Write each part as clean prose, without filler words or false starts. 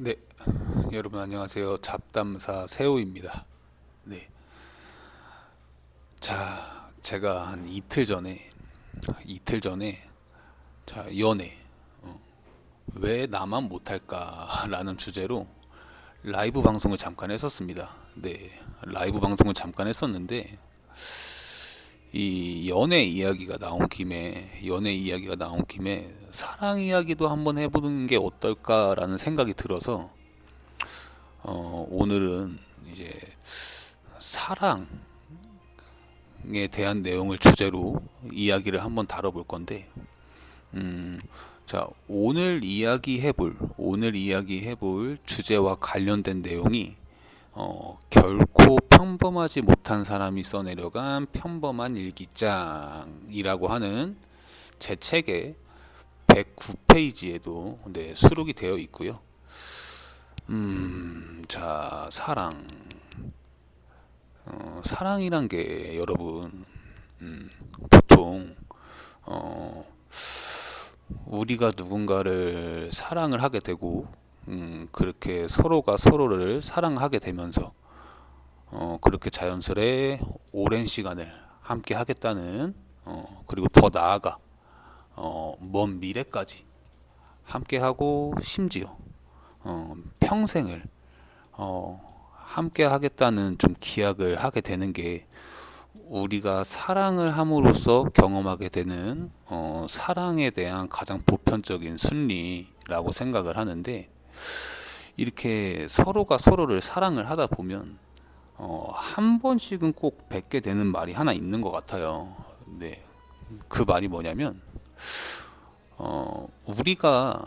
네, 여러분 안녕하세요. 잡담사 세호입니다. 네, 자, 제가 한 이틀 전에, 자, 연애, 왜 나만 못할까라는 주제로 라이브 방송을 잠깐 했었습니다. 네, 라이브 방송을 잠깐 했었는데, 연애 이야기가 나온 김에 사랑 이야기도 한번 해보는 게 어떨까라는 생각이 들어서, 오늘은 이제 사랑, 에 대한 내용을 주제로 이야기를 한번 다뤄볼 건데, 자, 오늘 이야기해볼 주제와 관련된 내용이, 결코 평범하지 못한 사람이 써내려간 평범한 일기장이라고 하는 제 책의 109페이지에도 수록이 되어 있고요. 자, 사랑이란 게 여러분, 보통 어, 우리가 누군가를 사랑을 하게 되고, 그렇게 서로가 서로를 사랑하게 되면서, 그렇게 자연스레 오랜 시간을 함께 하겠다는, 그리고 더 나아가 먼 미래까지 함께하고, 심지어 평생을 함께 하겠다는 좀 기약을 하게 되는 게, 우리가 사랑을 함으로써 경험하게 되는, 사랑에 대한 가장 보편적인 순리라고 생각을 하는데, 이렇게 서로가 서로를 사랑을 하다 보면 한 번씩은 꼭 뱉게 되는 말이 하나 있는 것 같아요. 네, 그 말이 뭐냐면, 우리가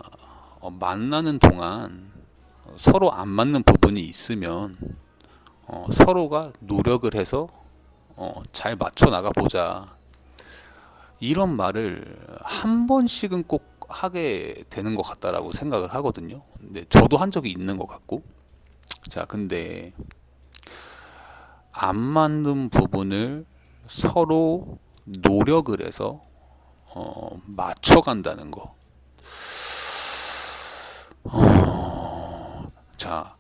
만나는 동안 서로 안 맞는 부분이 있으면 서로가 노력을 해서 잘 맞춰 나가 보자. 이런 말을 한 번씩은 꼭 하게 되는 것 같다라고 생각을 하거든요. 근데 저도 한 적이 있는 것 같고. 자, 근데 안 맞는 부분을 서로 노력을 해서 맞춰간다는 거. 자,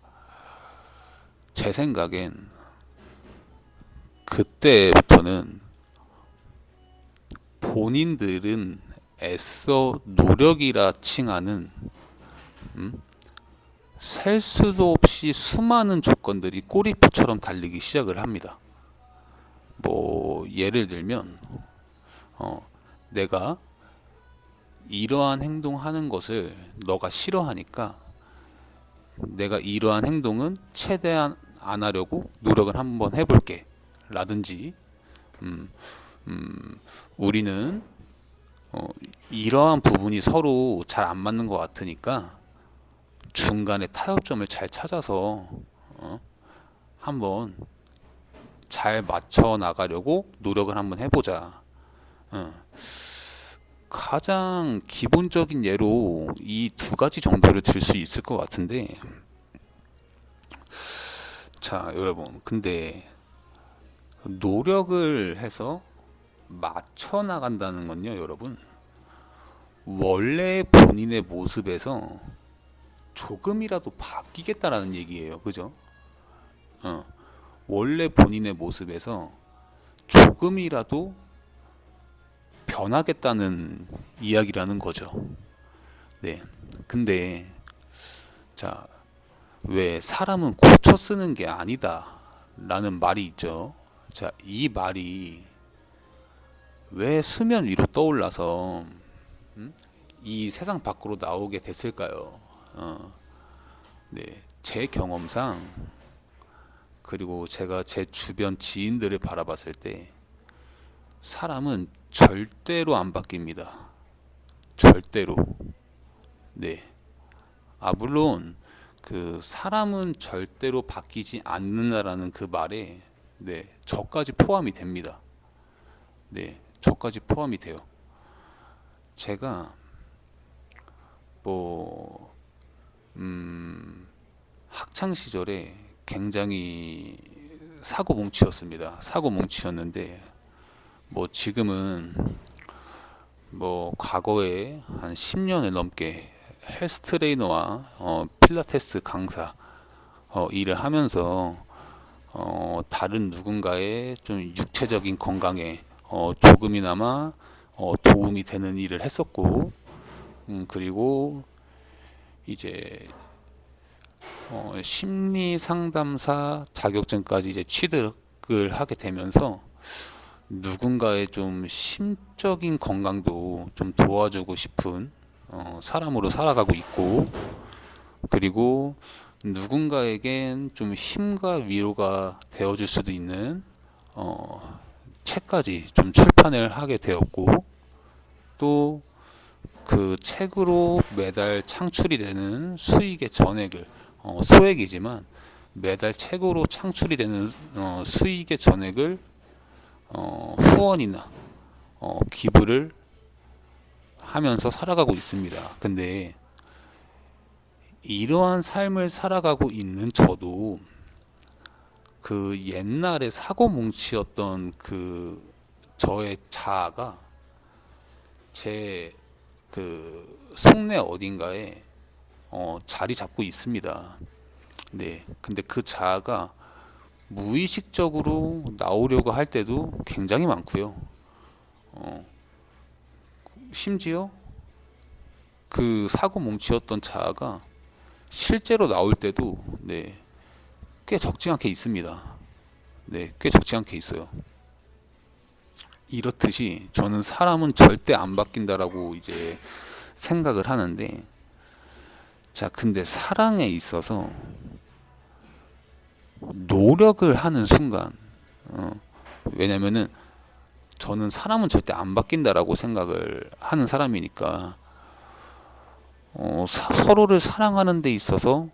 제 생각엔 그때부터는 본인들은 애써 노력이라 칭하는, 셀 수도 없이 수많은 조건들이 꼬리표처럼 달리기 시작을 합니다. 뭐 예를 들면, 내가 이러한 행동하는 것을 너가 싫어하니까 내가 이러한 행동은 최대한 안 하려고 노력을 한번 해볼게 라든지, 음, 우리는 이러한 부분이 서로 잘 안 맞는 것 같으니까 중간에 타협점을 잘 찾아서 한번 잘 맞춰 나가려고 노력을 한번 해보자. 어, 가장 기본적인 예로 이 두 가지 정도를 들 수 있을 것 같은데, 자, 여러분, 근데 노력을 해서 맞춰 나간다는 건요, 여러분, 원래 본인의 모습에서 조금이라도 바뀌겠다라는 얘기예요. 그죠? 원래 본인의 모습에서 조금이라도 변하겠다는 이야기라는 거죠. 네. 근데, 자, 왜 사람은 고쳐 쓰는 게 아니다 라는 말이 있죠. 자, 이 말이 왜 수면 위로 떠올라서 이 세상 밖으로 나오게 됐을까요? 네. 제 경험상, 그리고 제가 제 주변 지인들을 바라봤을 때, 사람은 절대로 안 바뀝니다. 절대로. 네. 물론 그 사람은 절대로 바뀌지 않는다라는 그 말에, 저까지 포함이 됩니다. 저까지 포함이 돼요. 제가 뭐 학창 시절에 굉장히 사고뭉치였습니다. 사고뭉치였는데, 뭐 지금은 뭐 과거에 한 10년을 넘게 헬스 트레이너와 필라테스 강사 일을 하면서 다른 누군가의 좀 육체적인 건강에 조금이나마 도움이 되는 일을 했었고, 그리고 이제 심리 상담사 자격증까지 이제 취득을 하게 되면서 누군가의 좀 심적인 건강도 좀 도와주고 싶은 사람으로 살아가고 있고, 그리고 누군가에겐 좀 힘과 위로가 되어줄 수도 있는 책까지 좀 출판을 하게 되었고, 또 그 책으로 매달 창출이 되는 수익의 전액을 소액이지만 매달 책으로 창출이 되는 수익의 전액을 후원이나 기부를 하면서 살아가고 있습니다. 근데 이러한 삶을 살아가고 있는 저도 그 옛날에 사고뭉치였던 그 저의 자아가 제 그 속내 어딘가에 자리 잡고 있습니다. 네. 근데 그 자아가 무의식적으로 나오려고 할 때도 굉장히 많고요. 심지어 그 사고뭉치였던 자아가 실제로 나올 때도 네, 꽤 적지 않게 있습니다. 네, 꽤 적지 않게 있어요. 이렇듯이 저는 사람은 절대 안 바뀐다라고 이제 생각을 하는데, 자, 근데 사랑에 있어서 노력을 하는 순간, 왜냐면은 저는 사람은 절대 안 바뀐다라고 생각을 하는 사람이니까, 서로를 사랑하는 데 있어서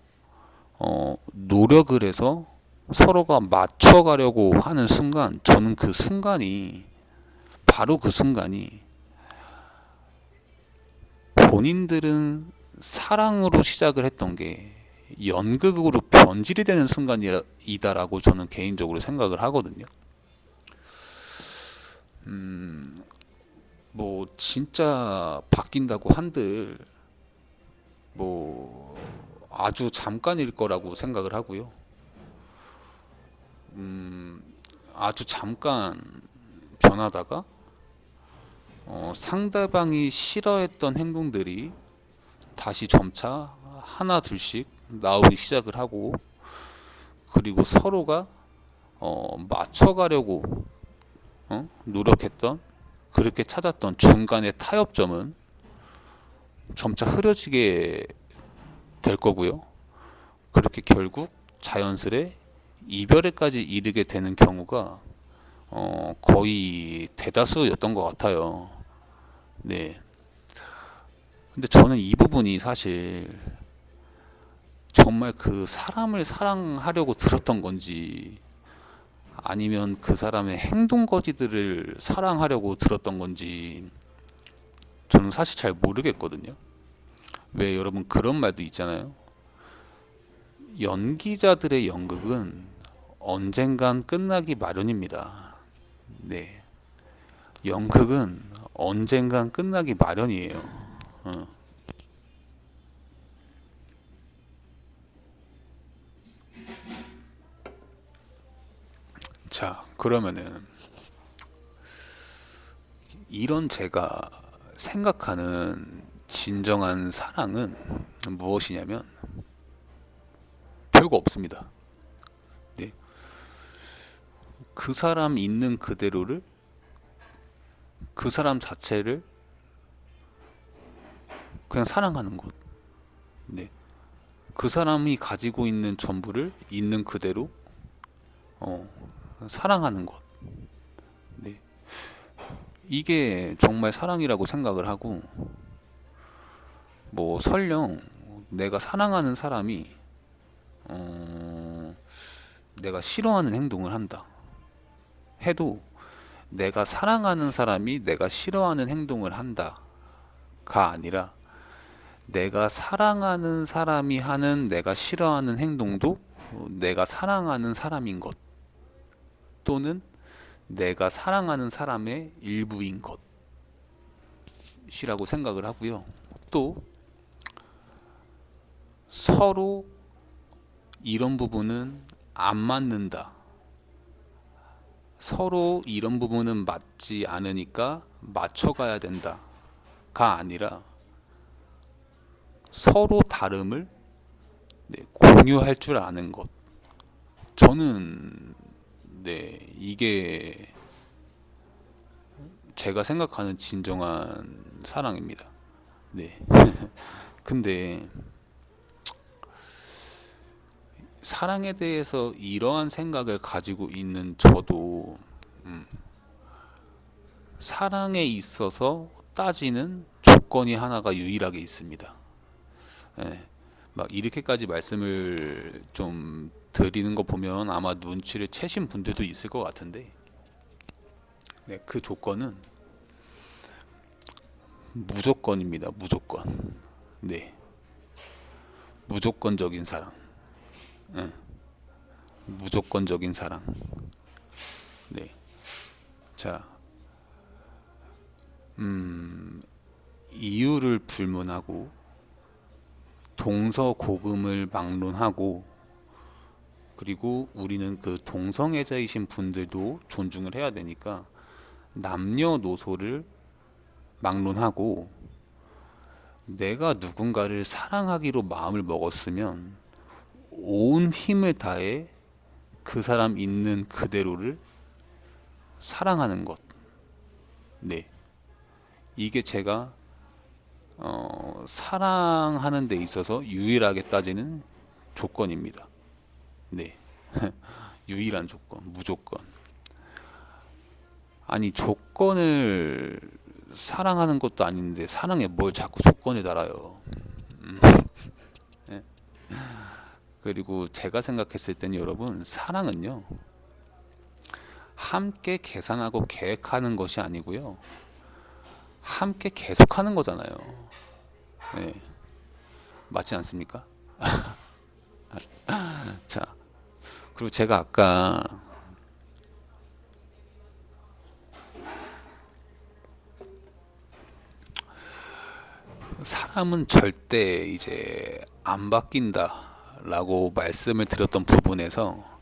노력을 해서 서로가 맞춰가려고 하는 순간, 저는 그 순간이 바로 그 순간이 본인들은 사랑으로 시작을 했던 게 연극으로 변질이 되는 순간이다라고 저는 개인적으로 생각을 하거든요. 뭐 진짜 바뀐다고 한들 뭐 아주 잠깐일 거라고 생각을 하고요. 아주 잠깐 변하다가 상대방이 싫어했던 행동들이 다시 점차 하나 둘씩 나오기 시작을 하고, 그리고 서로가 맞춰가려고 노력했던, 그렇게 찾았던 중간의 타협점은 점차 흐려지게 될 거고요. 그렇게 결국 자연스레 이별에까지 이르게 되는 경우가 거의 대다수였던 것 같아요. 네. 근데 저는 이 부분이 사실 정말 그 사람을 사랑하려고 들었던 건지 아니면 그 사람의 행동 거지들을 사랑하려고 들었던 건지 저는 사실 잘 모르겠거든요. 왜 여러분 그런 말도 있잖아요. 연기자들의 연극은 언젠간 끝나기 마련입니다. 네. 연극은 언젠간 끝나기 마련이에요. 자, 그러면은 이런 제가 생각하는 진정한 사랑은 무엇이냐면 별거 없습니다. 네. 그 사람 있는 그대로를, 그 사람 자체를 그냥 사랑하는 것. 네. 그 사람이 가지고 있는 전부를 있는 그대로 사랑하는 것. 네. 이게 정말 사랑이라고 생각을 하고, 뭐 설령 내가 사랑하는 사람이 내가 싫어하는 행동을 한다 해도, 내가 사랑하는 사람이 내가 싫어하는 행동을 한다가 아니라 내가 사랑하는 사람이 하는 내가 싫어하는 행동도 내가 사랑하는 사람인 것, 또는 내가 사랑하는 사람의 일부인 것이라고 생각을 하고요. 또 서로 이런 부분은 안 맞는다. 서로 이런 부분은 맞지 않으니까 맞춰가야 된다가 아니라 서로 다름을 공유할 줄 아는 것. 저는 이게 제가 생각하는 진정한 사랑입니다. 네. 근데 사랑에 대해서 이러한 생각을 가지고 있는 저도 사랑에 있어서 따지는 조건이 하나가 유일하게 있습니다. 예. 막 이렇게까지 말씀을 좀 드리는 거 보면 아마 눈치를 채신 분들도 있을 것 같은데, 그 조건은 무조건입니다. 무조건. 네, 무조건적인 사랑. 예. 무조건적인 사랑. 네. 자, 이유를 불문하고 동서고금을 막론하고, 그리고 우리는 그 동성애자이신 분들도 존중을 해야 되니까 남녀노소를 막론하고, 내가 누군가를 사랑하기로 마음을 먹었으면 온 힘을 다해 그 사람 있는 그대로를 사랑하는 것. 네. 이게 제가 사랑하는 데 있어서 유일하게 따지는 조건입니다. 네. 유일한 조건, 무조건. 아니, 조건을 사랑하는 것도 아닌데 사랑에 뭘 자꾸 조건을 달아요. 네. 그리고 제가 생각했을 때는 여러분, 사랑은요, 함께 계산하고 계획하는 것이 아니고요, 함께 계속하는 거잖아요. 네. 맞지 않습니까? 자, 그리고 제가 아까 사람은 절대 이제 안 바뀐다라고 말씀을 드렸던 부분에서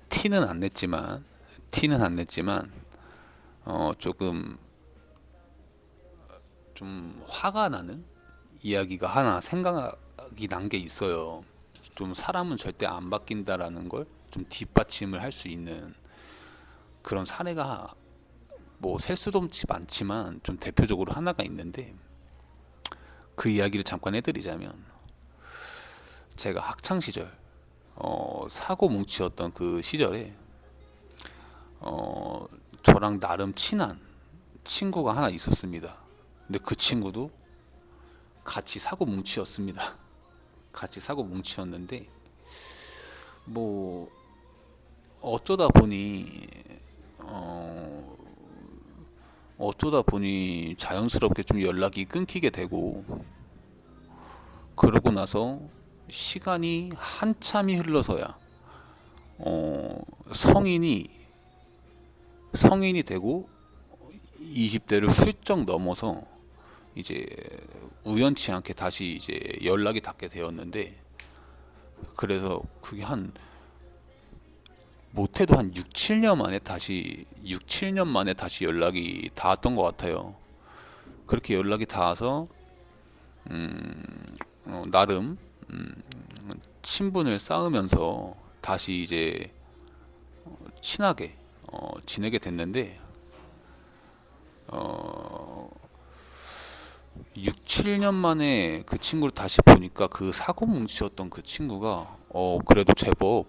티는 안 냈지만 조금 좀 화가 나는 이야기가 하나 생각이 난 게 있어요. 좀 사람은 절대 안 바뀐다라는 걸 좀 뒷받침을 할 수 있는 그런 사례가 뭐 셀 수도 없이 많지만 좀 대표적으로 하나가 있는데, 그 이야기를 잠깐 해드리자면, 제가 학창 시절 사고 뭉치였던 그 시절에 저랑 나름 친한 친구가 하나 있었습니다. 근데 그 친구도 같이 사고 뭉치였습니다. 같이 사고 뭉치였는데, 뭐 어쩌다 보니 자연스럽게 좀 연락이 끊기게 되고, 그러고 나서 시간이 한참이 흘러서야 성인이 되고 20대를 훌쩍 넘어서 이제 우연치 않게 다시 이제 연락이 닿게 되었는데, 그래서 그게 한 못해도 한 6, 7년 만에 다시 연락이 닿았던 것 같아요. 그렇게 연락이 닿아서 나름 친분을 쌓으면서 다시 이제 친하게 지내게 됐는데, 6, 7년 만에 그 친구를 다시 보니까 그 사고 뭉치였던 그 친구가 그래도 제법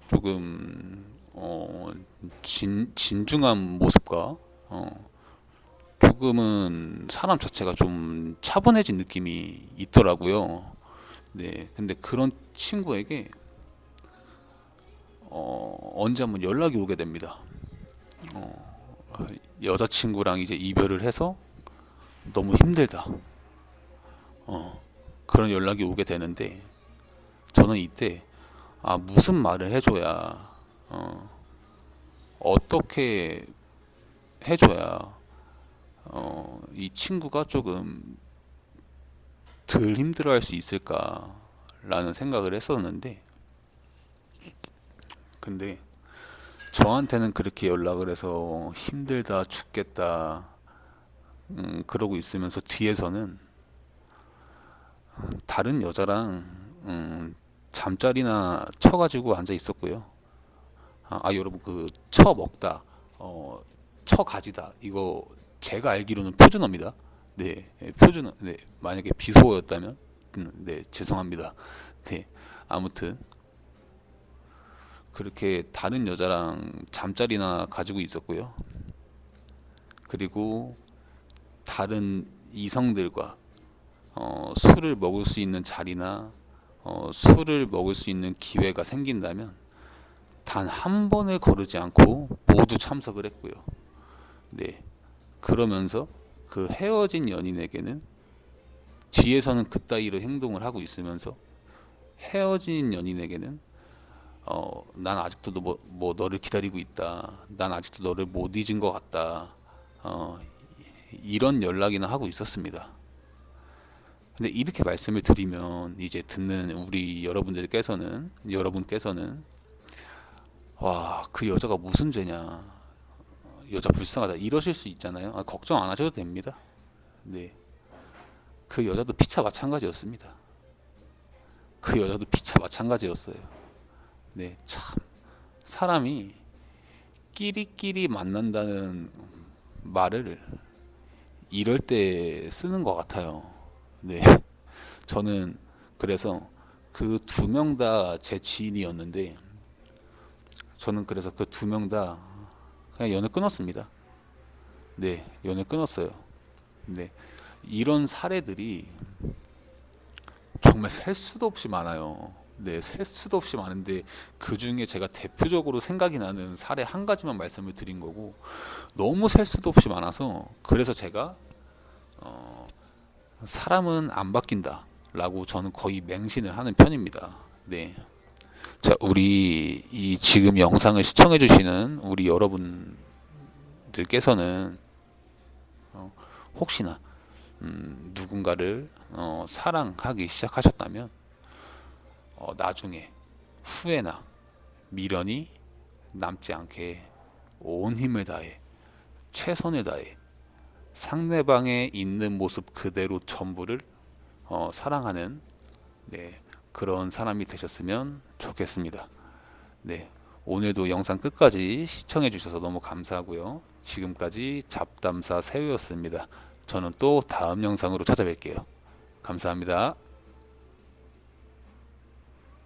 조금 진중한 모습과 조금은 사람 자체가 좀 차분해진 느낌이 있더라고요. 네, 근데 그런 친구에게 언제 한번 연락이 오게 됩니다. 여자친구랑 이제 이별을 해서 너무 힘들다. 그런 연락이 오게 되는데, 저는 이때 무슨 말을 해줘야, 어떻게 해줘야 이 친구가 조금 덜 힘들어할 수 있을까라는 생각을 했었는데, 근데 저한테는 그렇게 연락을 해서 힘들다 죽겠다 그러고 있으면서 뒤에서는 다른 여자랑 잠자리나 쳐가지고 앉아 있었고요. 여러분, 그 쳐 먹다, 쳐 가지다, 이거 제가 알기로는 표준어입니다. 네, 표준어. 네, 만약에 비속어였다면 네, 죄송합니다. 네, 아무튼 그렇게 다른 여자랑 잠자리나 가지고 있었고요. 그리고 다른 이성들과 술을 먹을 수 있는 자리나 술을 먹을 수 있는 기회가 생긴다면 단 한 번을 거르지 않고 모두 참석을 했고요. 네, 그러면서 그 헤어진 연인에게는 뒤에서는 그따위로 행동을 하고 있으면서 헤어진 연인에게는 난 아직도 뭐 너를 기다리고 있다. 난 아직도 너를 못 잊은 것 같다. 이런 연락이나 하고 있었습니다. 근데 이렇게 말씀을 드리면 이제 듣는 우리 여러분께서는 와, 그 여자가 무슨 죄냐, 여자 불쌍하다 이러실 수 있잖아요. 걱정 안 하셔도 됩니다. 네, 그 여자도 피차 마찬가지였습니다. 그 여자도 피차 마찬가지였어요. 네, 참 사람이 끼리끼리 만난다는 말을 이럴 때 쓰는 것 같아요. 네, 저는 그래서 그 두 명 다 제 지인이었는데, 저는 그래서 그 두 명 다 그냥 연을 끊었습니다. 네, 연을 끊었어요. 네, 이런 사례들이 정말 셀 수도 없이 많아요. 네, 셀 수도 없이 많은데 그 중에 제가 대표적으로 생각이 나는 사례 한 가지만 말씀을 드린 거고, 너무 셀 수도 없이 많아서 그래서 제가 사람은 안 바뀐다 라고 저는 거의 맹신을 하는 편입니다. 네. 자, 우리 이 지금 영상을 시청해 주시는 우리 여러분들께서는 혹시나 누군가를 사랑하기 시작하셨다면 나중에 후회나 미련이 남지 않게 온 힘을 다해 최선을 다해 상대방의 있는 모습 그대로 전부를 사랑하는, 네, 그런 사람이 되셨으면 좋겠습니다. 네, 오늘도 영상 끝까지 시청해 주셔서 너무 감사하고요. 지금까지 잡담사 새우였습니다. 저는 또 다음 영상으로 찾아뵐게요. 감사합니다.